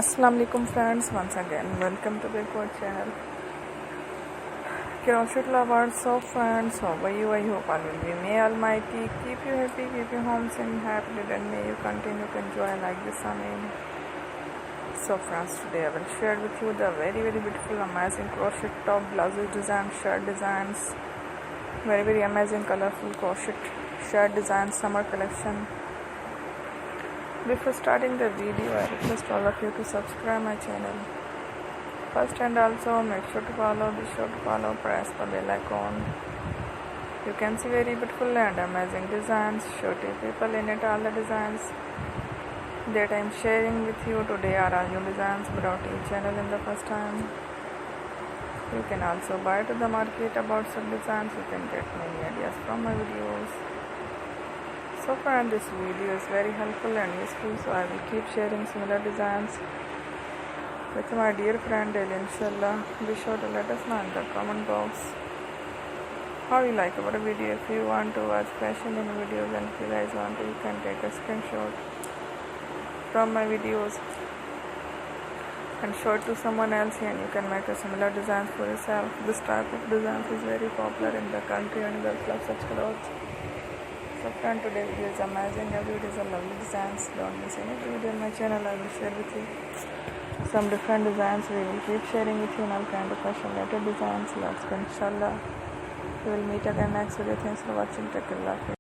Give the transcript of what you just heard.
Assalamu alaikum friends, once again welcome to the channel. Crochet lovers, so friends, how are you? I hope all will be. May Almighty keep you happy, keep you home and happy, and may you continue to enjoy like this. Amen. So friends, today I will share with you the very beautiful amazing crochet top, blouses design, shirt designs, very amazing colorful crochet shirt design summer collection. Before starting the video, I request all of you to subscribe my channel first, and also be sure to follow, press the bell icon. You can see very beautiful and amazing designs, show to people in it. All the designs that I am sharing with you today are all new designs brought to your channel in the first time. You can also buy to the market about some designs. You can get many ideas from my videos. So far this video is very helpful and useful, so I will keep sharing similar designs with my dear friend daily, inshallah. Be sure to let us know in the comment box how you like our video. If you want to watch fashion in videos and if you guys want to, you can take a screenshot from my videos and show it to someone else, and you can make a similar designs for yourself. This type of designs is very popular in the country and girls love such clothes. So friend, today's video is amazing. Every video is a lovely designs. Don't miss any video in my channel. I will share with you some different designs. We will keep sharing with you all kind of fashion related designs. Let's go, inshallah. We will meet again next video. Thanks for watching. Take care.